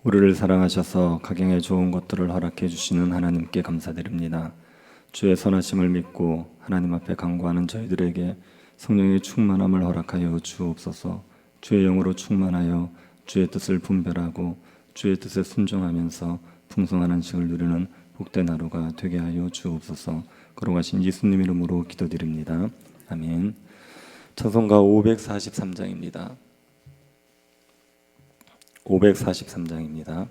우리를 사랑하셔서 각양의 좋은 것들을 허락해 주시는 하나님께 감사드립니다. 주의 선하심을 믿고 하나님 앞에 간구하는 저희들에게 성령의 충만함을 허락하여 주옵소서. 주의 영으로 충만하여 주의 뜻을 분별하고 주의 뜻에 순종하면서 풍성한 안식을 누리는 복된 하루가 되게 하여 주옵소서. 거룩하신 예수님 이름으로 기도드립니다. 아멘. 찬송가 543장입니다. 543장입니다.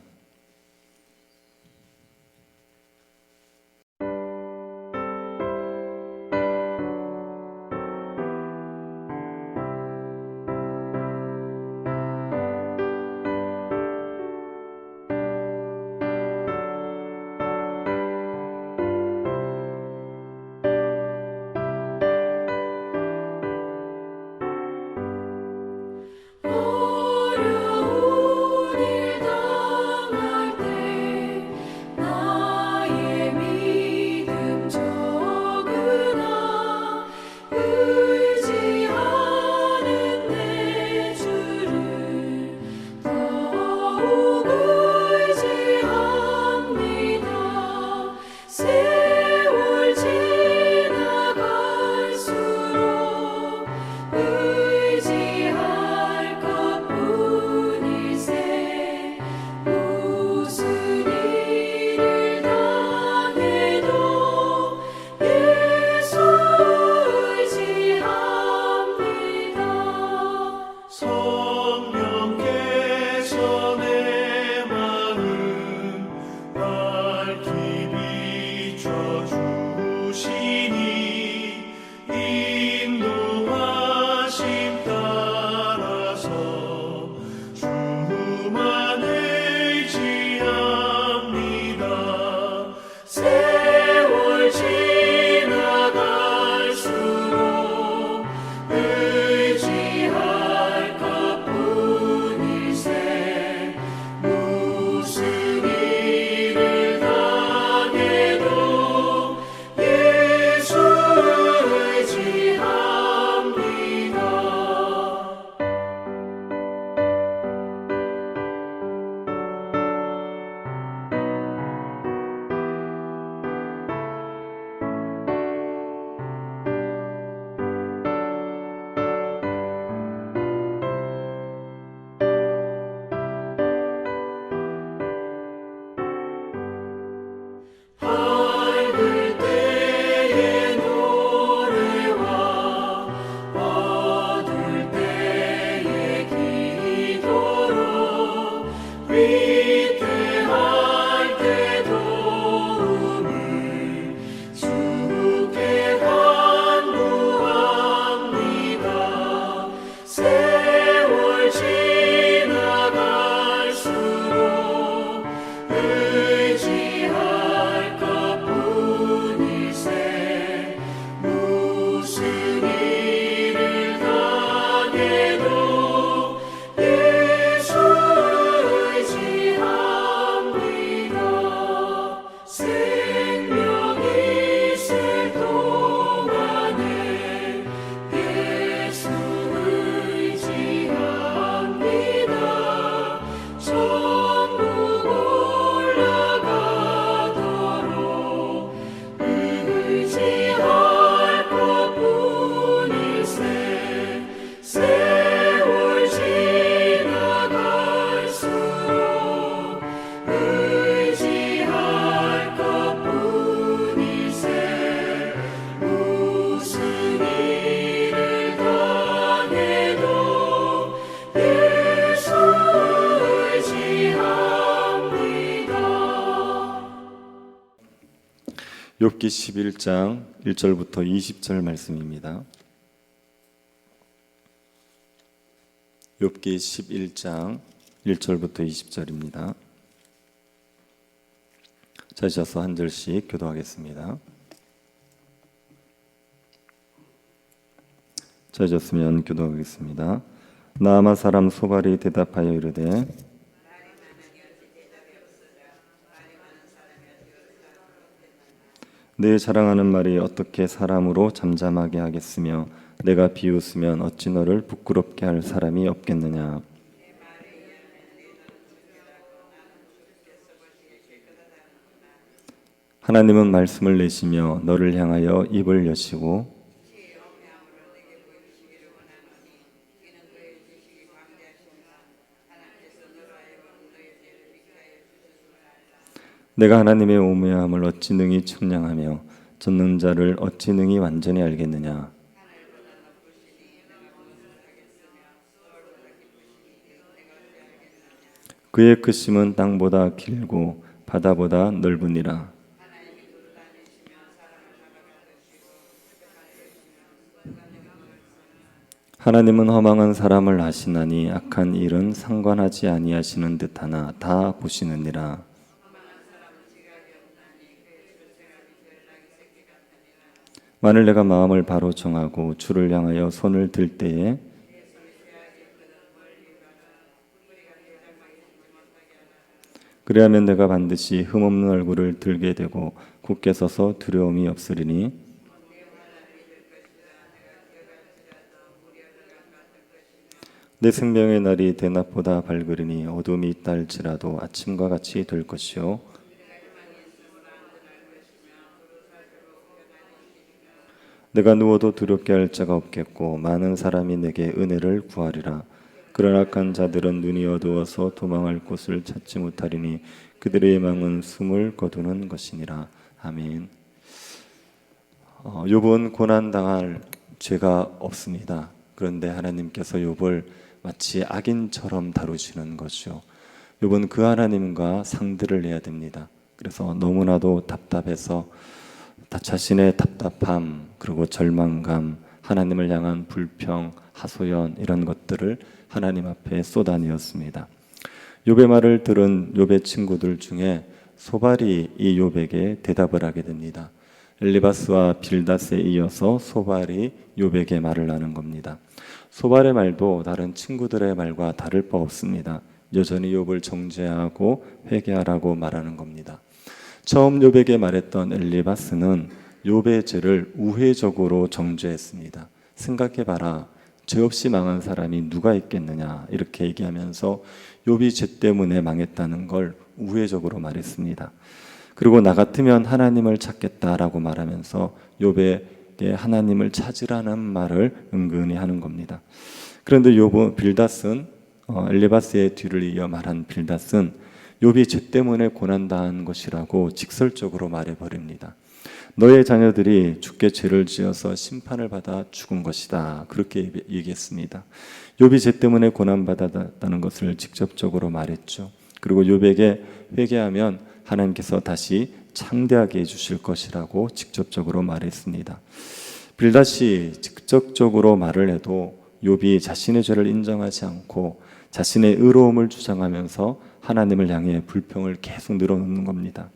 욥기 11장 1절부터 20절 말씀입니다. 욥기 11장 1절부터 20절입니다. 찾으셔서 한 절씩 교도하겠습니다. 찾으셨으면 교도하겠습니다. 나아만 사람 소발이 대답하여 이르되 내 자랑하는 말이 어떻게 사람으로 잠잠하게 하겠으며 내가 비웃으면 어찌 너를 부끄럽게 할 사람이 없겠느냐. 하나님은 말씀을 내시며 너를 향하여 입을 여시고 내가 하나님의 오묘함을 어찌 능히 측량하며 젖는 자를 어찌 능히 완전히 알겠느냐. 그의 크심은 땅보다 길고 바다보다 넓으니라. 하나님은 허망한 사람을 아시나니 악한 일은 상관하지 아니하시는 듯하나 다 보시느니라. 만일 내가 마음을 바로 정하고 주를 향하여 손을 들 때에 그리하면 내가 반드시 흠없는 얼굴을 들게 되고 굳게 서서 두려움이 없으리니 내 생명의 날이 대낮보다 밝으리니 어둠이 있다 할지라도 아침과 같이 될 것이요 내가 누워도 두렵게 할 자가 없겠고 많은 사람이 내게 은혜를 구하리라. 그러나 악한 자들은 눈이 어두워서 도망할 곳을 찾지 못하리니 그들의 희망은 숨을 거두는 것이니라. 아멘. 욥은 고난당할 죄가 없습니다. 그런데 하나님께서 욥을 마치 악인처럼 다루시는 거죠. 욥은 그 하나님과 상대를 해야 됩니다. 그래서 너무나도 답답해서 자신의 답답함 그리고 절망감, 하나님을 향한 불평, 하소연 이런 것들을 하나님 앞에 쏟아내었습니다. 욥의 말을 들은 욥의 친구들 중에 소발이 이 욥에게 대답을 하게 됩니다. 엘리바스와 빌닷에 이어서 소발이 욥에게 말을 하는 겁니다. 소발의 말도 다른 친구들의 말과 다를 바 없습니다. 여전히 욥을 정죄하고 회개하라고 말하는 겁니다. 처음 욥에게 말했던 엘리바스는 욥의 죄를 우회적으로 정죄했습니다. 생각해봐라. 죄 없이 망한 사람이 누가 있겠느냐 이렇게 얘기하면서 욥이 죄 때문에 망했다는 걸 우회적으로 말했습니다. 그리고 나 같으면 하나님을 찾겠다라고 말하면서 욥에게 하나님을 찾으라는 말을 은근히 하는 겁니다. 그런데 빌닷은 엘리바스의 뒤를 이어 말한 빌닷은 욥이 죄 때문에 고난당한 것이라고 직설적으로 말해버립니다. 너의 자녀들이 주께 죄를 지어서 심판을 받아 죽은 것이다. 그렇게 얘기했습니다. 욥이 죄 때문에 고난받았다는 것을 직접적으로 말했죠. 그리고 욥에게 회개하면 하나님께서 다시 창대하게 해주실 것이라고 직접적으로 말했습니다. 빌닷이 직접적으로 말을 해도 욥이 자신의 죄를 인정하지 않고 자신의 의로움을 주장하면서 하나님을 향해 불평을 계속 늘어놓는 겁니다.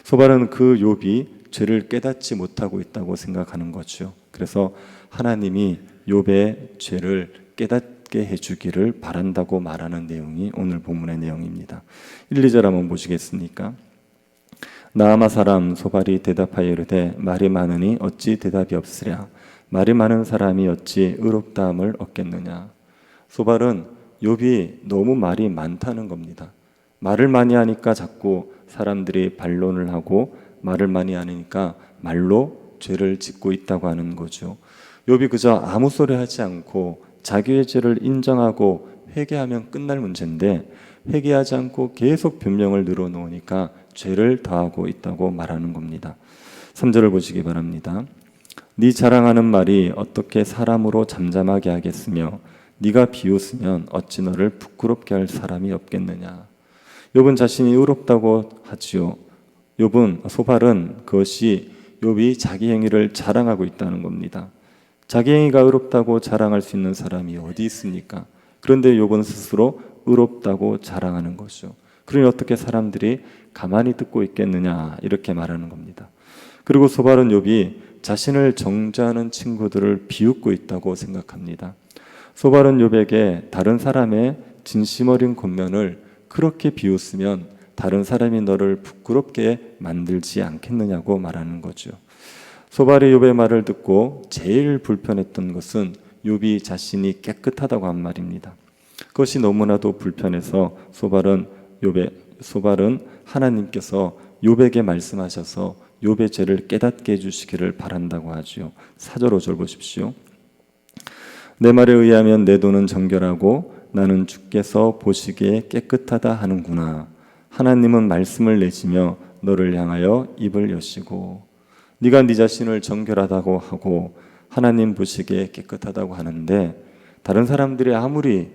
소발은 그 욥이 죄를 깨닫지 못하고 있다고 생각하는 거죠. 그래서 하나님이 욥의 죄를 깨닫게 해주기를 바란다고 말하는 내용이 오늘 본문의 내용입니다. 1, 2절 한번 보시겠습니까? 나아마 사람 소발이 대답하여 이르되 말이 많으니 어찌 대답이 없으랴. 말이 많은 사람이 어찌 의롭다함을 얻겠느냐. 소발은 욥이 너무 말이 많다는 겁니다. 말을 많이 하니까 자꾸 사람들이 반론을 하고 말을 많이 하니까 말로 죄를 짓고 있다고 하는 거죠. 욥이 그저 아무 소리 하지 않고 자기의 죄를 인정하고 회개하면 끝날 문제인데 회개하지 않고 계속 변명을 늘어놓으니까 죄를 더하고 있다고 말하는 겁니다. 3절을 보시기 바랍니다. 네 자랑하는 말이 어떻게 사람으로 잠잠하게 하겠으며 네가 비웃으면 어찌 너를 부끄럽게 할 사람이 없겠느냐. 욥은 자신이 의롭다고 하지요. 소발은 그것이 욥이 자기 행위를 자랑하고 있다는 겁니다. 자기 행위가 의롭다고 자랑할 수 있는 사람이 어디 있습니까? 그런데 욥은 스스로 의롭다고 자랑하는 것이죠. 그러니 어떻게 사람들이 가만히 듣고 있겠느냐 이렇게 말하는 겁니다. 그리고 소발은 욥이 자신을 정죄하는 친구들을 비웃고 있다고 생각합니다. 소발은 욥에게 다른 사람의 진심 어린 권면을 그렇게 비웃으면 다른 사람이 너를 부끄럽게 만들지 않겠느냐고 말하는 거죠. 소발이 욥의 말을 듣고 제일 불편했던 것은 욥이 자신이 깨끗하다고 한 말입니다. 그것이 너무나도 불편해서 소발은 하나님께서 욥에게 말씀하셔서 욥의 죄를 깨닫게 해주시기를 바란다고 하지요. 4절 5절 보십시오. 내 말에 의하면 내 돈은 정결하고 나는 주께서 보시기에 깨끗하다 하는구나. 하나님은 말씀을 내시며 너를 향하여 입을 여시고, 네가 네 자신을 정결하다고 하고 하나님 보시기에 깨끗하다고 하는데, 다른 사람들이 아무리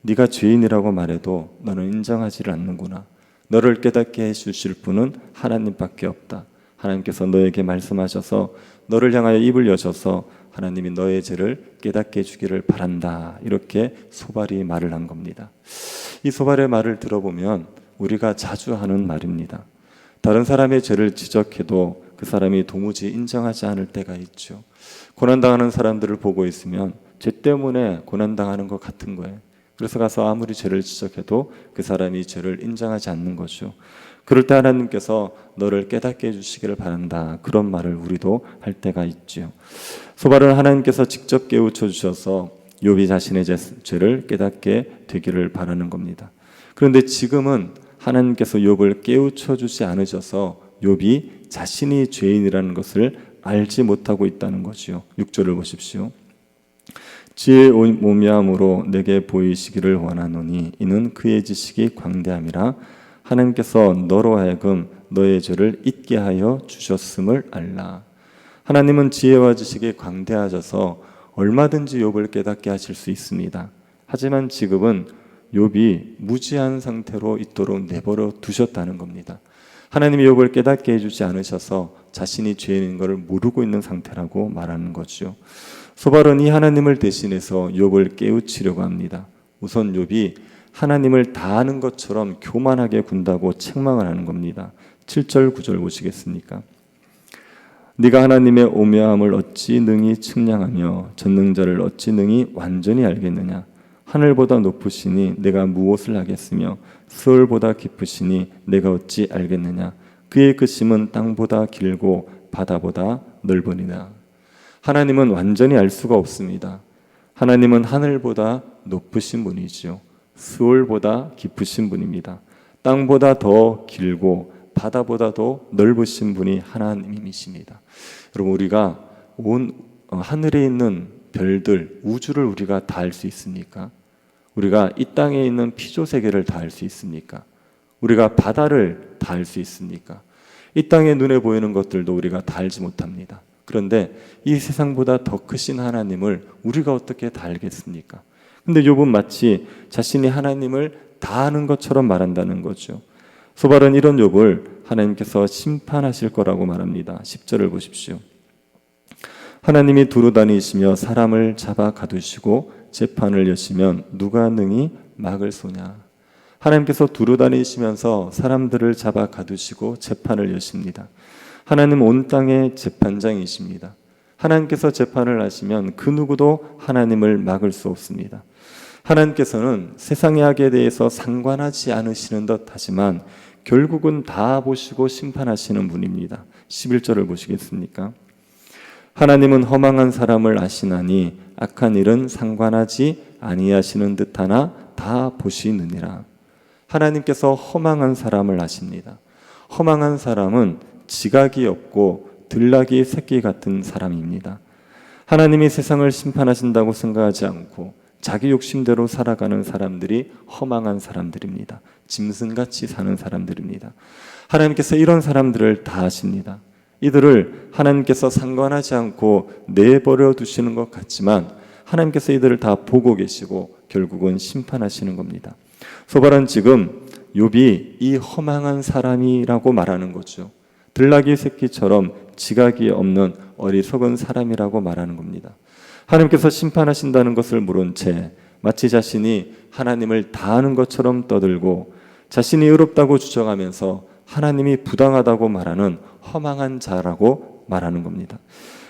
네가 죄인이라고 말해도 너는 인정하지를 않는구나. 너를 깨닫게 해주실 분은 하나님밖에 없다. 하나님께서 너에게 말씀하셔서 너를 향하여 입을 여셔서 하나님이 너의 죄를 깨닫게 해주기를 바란다. 이렇게 소발이 말을 한 겁니다. 이 소발의 말을 들어보면 우리가 자주 하는 말입니다. 다른 사람의 죄를 지적해도 그 사람이 도무지 인정하지 않을 때가 있죠. 고난당하는 사람들을 보고 있으면 죄 때문에 고난당하는 것 같은 거예요. 그래서 가서 아무리 죄를 지적해도 그 사람이 죄를 인정하지 않는 거죠. 그럴 때 하나님께서 너를 깨닫게 해주시기를 바란다. 그런 말을 우리도 할 때가 있죠. 소발은 하나님께서 직접 깨우쳐 주셔서 욥이 자신의 죄를 깨닫게 되기를 바라는 겁니다. 그런데 지금은 하나님께서 욥을 깨우쳐 주지 않으셔서 욥이 자신이 죄인이라는 것을 알지 못하고 있다는 거지요. 6절을 보십시오. 지혜의 오묘함으로 내게 보이시기를 원하노니 이는 그의 지식이 광대함이라. 하나님께서 너로 하여금 너의 죄를 잊게 하여 주셨음을 알라. 하나님은 지혜와 지식이 광대하셔서 얼마든지 욥을 깨닫게 하실 수 있습니다. 하지만 지금은 욥이 무지한 상태로 있도록 내버려 두셨다는 겁니다. 하나님이 욥을 깨닫게 해주지 않으셔서 자신이 죄인인 것을 모르고 있는 상태라고 말하는 거죠. 소발은 이 하나님을 대신해서 욥을 깨우치려고 합니다. 우선 욥이 하나님을 다 아는 것처럼 교만하게 군다고 책망을 하는 겁니다. 7절 9절 보시겠습니까? 네가 하나님의 오묘함을 어찌 능히 측량하며 전능자를 어찌 능히 완전히 알겠느냐? 하늘보다 높으시니 내가 무엇을 하겠으며 수월보다 깊으시니 내가 어찌 알겠느냐? 그의 끝임은 땅보다 길고 바다보다 넓으니라. 하나님은 완전히 알 수가 없습니다. 하나님은 하늘보다 높으신 분이지요. 수월보다 깊으신 분입니다. 땅보다 더 길고 바다보다 더 넓으신 분이 하나님이십니다. 여러분, 우리가 온 하늘에 있는 별들, 우주를 우리가 다 알 수 있습니까? 우리가 이 땅에 있는 피조 세계를 다 알 수 있습니까? 우리가 바다를 다 알 수 있습니까? 이 땅에 눈에 보이는 것들도 우리가 다 알지 못합니다. 그런데 이 세상보다 더 크신 하나님을 우리가 어떻게 다 알겠습니까? 근데 욥은 마치 자신이 하나님을 다 아는 것처럼 말한다는 거죠. 소발은 이런 욥을 하나님께서 심판하실 거라고 말합니다. 10절을 보십시오. 하나님이 두루 다니시며 사람을 잡아 가두시고 재판을 여시면 누가 능히 막을 소냐? 하나님께서 두루 다니시면서 사람들을 잡아 가두시고 재판을 여십니다. 하나님 온 땅의 재판장이십니다. 하나님께서 재판을 하시면 그 누구도 하나님을 막을 수 없습니다. 하나님께서는 세상의 악에 대해서 상관하지 않으시는 듯 하지만 결국은 다 보시고 심판하시는 분입니다. 11절을 보시겠습니까? 하나님은 허망한 사람을 아시나니 악한 일은 상관하지 아니하시는 듯하나 다 보시느니라. 하나님께서 허망한 사람을 아십니다. 허망한 사람은 지각이 없고 들나귀 새끼 같은 사람입니다. 하나님이 세상을 심판하신다고 생각하지 않고 자기 욕심대로 살아가는 사람들이 허망한 사람들입니다. 짐승같이 사는 사람들입니다. 하나님께서 이런 사람들을 다 아십니다. 이들을 하나님께서 상관하지 않고 내버려 두시는 것 같지만 하나님께서 이들을 다 보고 계시고 결국은 심판하시는 겁니다. 소발은 지금 욥이 이 허망한 사람이라고 말하는 거죠. 들나귀 새끼처럼 지각이 없는 어리석은 사람이라고 말하는 겁니다. 하나님께서 심판하신다는 것을 모른 채 마치 자신이 하나님을 다 아는 것처럼 떠들고 자신이 의롭다고 주장하면서 하나님이 부당하다고 말하는 허망한 자라고 말하는 겁니다.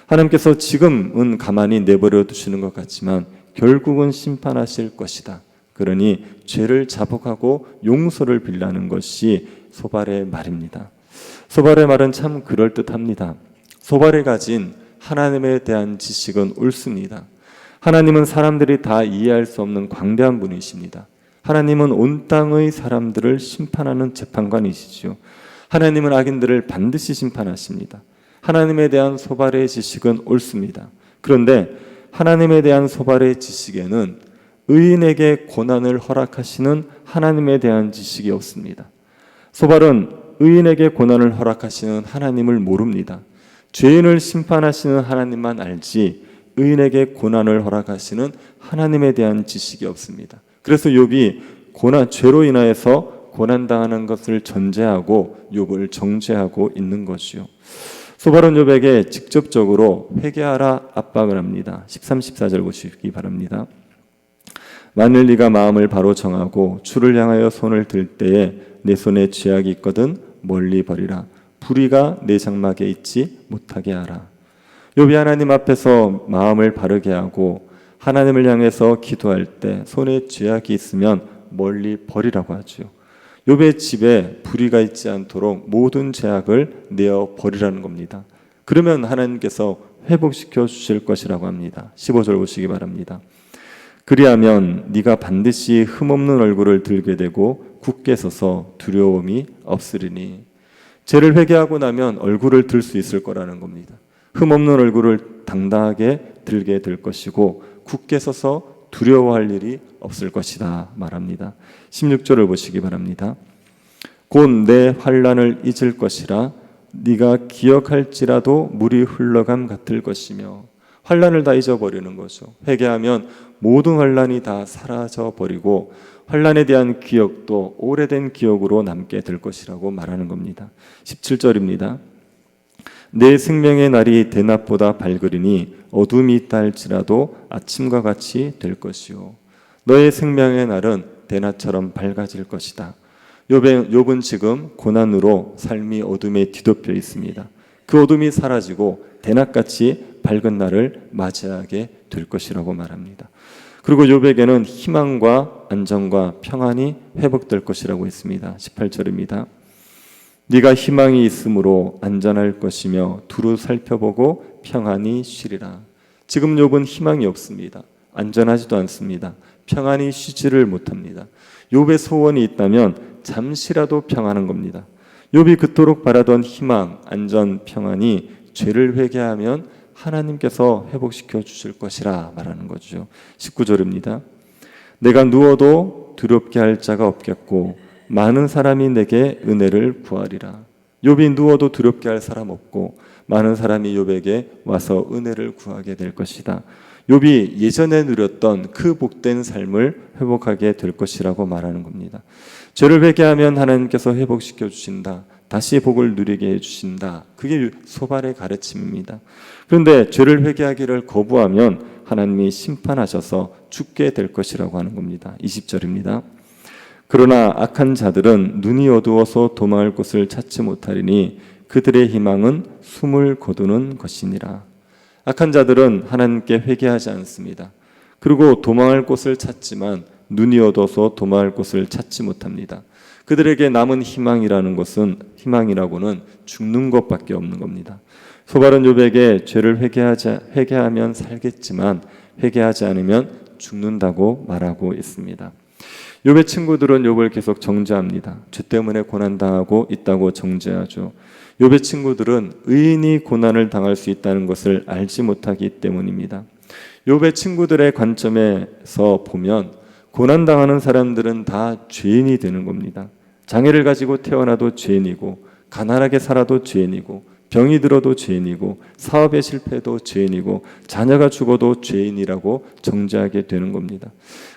하나님께서 지금은 가만히 내버려 두시는 것 같지만 결국은 심판하실 것이다. 그러니 죄를 자복하고 용서를 빌라는 것이 소발의 말입니다. 소발의 말은 참 그럴듯합니다. 소발이 가진 하나님에 대한 지식은 옳습니다. 하나님은 사람들이 다 이해할 수 없는 광대한 분이십니다. 하나님은 온 땅의 사람들을 심판하는 재판관이시죠. 하나님은 악인들을 반드시 심판하십니다. 하나님에 대한 소발의 지식은 옳습니다. 그런데 하나님에 대한 소발의 지식에는 의인에게 고난을 허락하시는 하나님에 대한 지식이 없습니다. 소발은 의인에게 고난을 허락하시는 하나님을 모릅니다. 죄인을 심판하시는 하나님만 알지 의인에게 고난을 허락하시는 하나님에 대한 지식이 없습니다. 그래서 욥이 죄로 인하여서 고난당하는 것을 전제하고 욥을 정죄하고 있는 것이요. 소발은 욥에게 직접적으로 회개하라 압박을 합니다. 13, 14절 보시기 바랍니다. 만일 네가 마음을 바로 정하고 주를 향하여 손을 들 때에 내 손에 죄악이 있거든 멀리 버리라. 불의가 내 장막에 있지 못하게 하라. 욥이 하나님 앞에서 마음을 바르게 하고 하나님을 향해서 기도할 때 손에 죄악이 있으면 멀리 버리라고 하죠. 욥의 집에 불의가 있지 않도록 모든 죄악을 내어 버리라는 겁니다. 그러면 하나님께서 회복시켜 주실 것이라고 합니다. 15절 보시기 바랍니다. 그리하면 네가 반드시 흠없는 얼굴을 들게 되고 굳게 서서 두려움이 없으리니. 죄를 회개하고 나면 얼굴을 들 수 있을 거라는 겁니다. 흠없는 얼굴을 당당하게 들게 될 것이고 굳게 서서 두려워할 일이 없을 것이다 말합니다. 16절을 보시기 바랍니다. 곧 내 환난을 잊을 것이라 네가 기억할지라도 물이 흘러감 같을 것이며. 환난을 다 잊어버리는 거죠. 회개하면 모든 환난이 다 사라져버리고 환난에 대한 기억도 오래된 기억으로 남게 될 것이라고 말하는 겁니다. 17절입니다. 내 생명의 날이 대낮보다 밝으리니 어둠이 있다 할지라도 아침과 같이 될 것이요. 너의 생명의 날은 대낮처럼 밝아질 것이다. 욥은 지금 고난으로 삶이 어둠에 뒤덮여 있습니다. 그 어둠이 사라지고 대낮같이 밝은 날을 맞이하게 될 것이라고 말합니다. 그리고 욥에게는 희망과 안정과 평안이 회복될 것이라고 했습니다. 18절입니다. 네가 희망이 있으므로 안전할 것이며 두루 살펴보고 평안히 쉬리라. 지금 욥은 희망이 없습니다. 안전하지도 않습니다. 평안히 쉬지를 못합니다. 욥의 소원이 있다면 잠시라도 평안한 겁니다. 욥이 그토록 바라던 희망, 안전, 평안이 죄를 회개하면 하나님께서 회복시켜 주실 것이라 말하는 거죠. 19절입니다. 내가 누워도 두렵게 할 자가 없겠고 많은 사람이 내게 은혜를 구하리라. 욥이 누워도 두렵게 할 사람 없고 많은 사람이 욥에게 와서 은혜를 구하게 될 것이다. 욥이 예전에 누렸던 그 복된 삶을 회복하게 될 것이라고 말하는 겁니다. 죄를 회개하면 하나님께서 회복시켜 주신다. 다시 복을 누리게 해주신다. 그게 소발의 가르침입니다. 그런데 죄를 회개하기를 거부하면 하나님이 심판하셔서 죽게 될 것이라고 하는 겁니다. 20절입니다. 그러나 악한 자들은 눈이 어두워서 도망할 곳을 찾지 못하리니 그들의 희망은 숨을 거두는 것이니라. 악한 자들은 하나님께 회개하지 않습니다. 그리고 도망할 곳을 찾지만 눈이 어두워서 도망할 곳을 찾지 못합니다. 그들에게 남은 희망이라고는 죽는 것밖에 없는 겁니다. 소발은 욥에게 죄를 회개하면 살겠지만 회개하지 않으면 죽는다고 말하고 있습니다. 욥의 친구들은 욥을 계속 정죄합니다. 죄 때문에 고난당하고 있다고 정죄하죠. 욥의 친구들은 의인이 고난을 당할 수 있다는 것을 알지 못하기 때문입니다. 욥의 친구들의 관점에서 보면 고난당하는 사람들은 다 죄인이 되는 겁니다. 장애를 가지고 태어나도 죄인이고 가난하게 살아도 죄인이고 병이 들어도 죄인이고 사업에 실패해도 죄인이고 자녀가 죽어도 죄인이라고 정죄하게 되는 겁니다.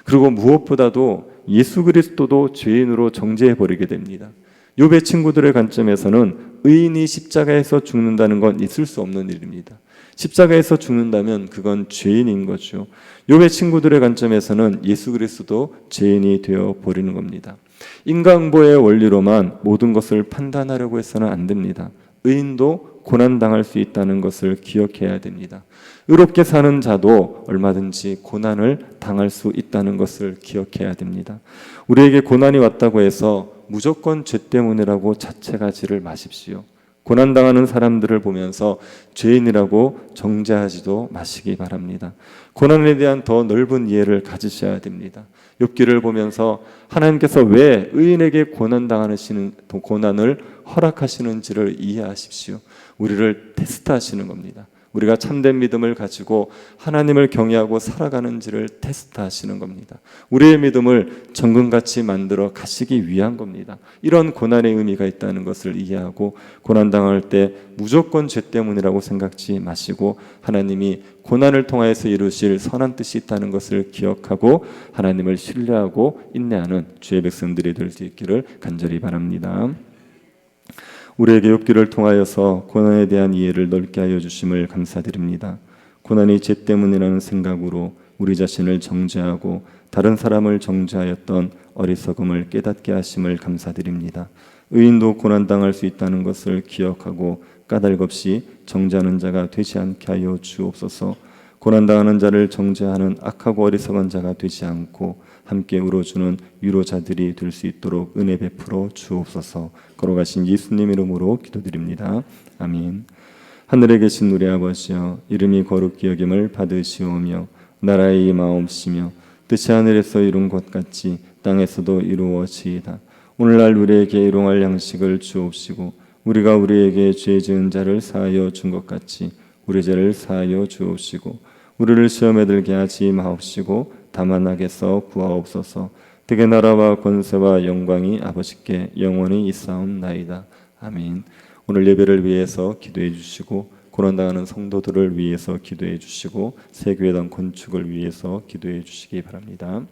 그리고 무엇보다도 예수 그리스도도 죄인으로 정죄해버리게 됩니다. 욥의 친구들의 관점에서는 의인이 십자가에서 죽는다는 건 있을 수 없는 일입니다. 십자가에서 죽는다면 그건 죄인인 거죠. 욥의 친구들의 관점에서는 예수 그리스도도 죄인이 되어 버리는 겁니다. 인간보의 원리로만 모든 것을 판단하려고 해서는 안 됩니다. 의인도 고난당할 수 있다는 것을 기억해야 됩니다. 의롭게 사는 자도 얼마든지 고난을 당할 수 있다는 것을 기억해야 됩니다. 우리에게 고난이 왔다고 해서 무조건 죄 때문이라고 자책하지를 마십시오. 고난당하는 사람들을 보면서 죄인이라고 정죄하지도 마시기 바랍니다. 고난에 대한 더 넓은 이해를 가지셔야 됩니다. 욥기를 보면서 하나님께서 왜 의인에게 고난을 허락하시는지를 이해하십시오. 우리를 테스트하시는 겁니다. 우리가 참된 믿음을 가지고 하나님을 경외하고 살아가는지를 테스트하시는 겁니다. 우리의 믿음을 정금같이 만들어 가시기 위한 겁니다. 이런 고난의 의미가 있다는 것을 이해하고 고난당할 때 무조건 죄 때문이라고 생각지 마시고 하나님이 고난을 통하여서 이루실 선한 뜻이 있다는 것을 기억하고 하나님을 신뢰하고 인내하는 주의 백성들이 될 수 있기를 간절히 바랍니다. 우리에게 욥기를 통하여서 고난에 대한 이해를 넓게 하여 주심을 감사드립니다. 고난이 죄 때문이라는 생각으로 우리 자신을 정죄하고 다른 사람을 정죄하였던 어리석음을 깨닫게 하심을 감사드립니다. 의인도 고난당할 수 있다는 것을 기억하고 까닭없이 정죄하는 자가 되지 않게 하여 주옵소서. 고난당하는 자를 정죄하는 악하고 어리석은 자가 되지 않고 함께 울어주는 위로자들이 될 수 있도록 은혜 베풀어 주옵소서. 걸어가신 예수님 이름으로 기도드립니다. 아멘. 하늘에 계신 우리 아버지여, 이름이 거룩히 여김을 받으시오며 나라의 임하옵시며 뜻이 하늘에서 이룬 것 같이 땅에서도 이루어지이다. 오늘날 우리에게 일용할 양식을 주옵시고 우리가 우리에게 죄 지은 자를 사하여 준 것 같이 우리 죄를 사하여 주옵시고 우리를 시험에 들게 하지 마옵시고 다만 악에서 구하옵소서. 대개 나라와 권세와 영광이 아버지께 영원히 있사옵나이다. 아멘. 오늘 예배를 위해서 기도해 주시고 고난당하는 성도들을 위해서 기도해 주시고 세교회당 건축을 위해서 기도해 주시기 바랍니다.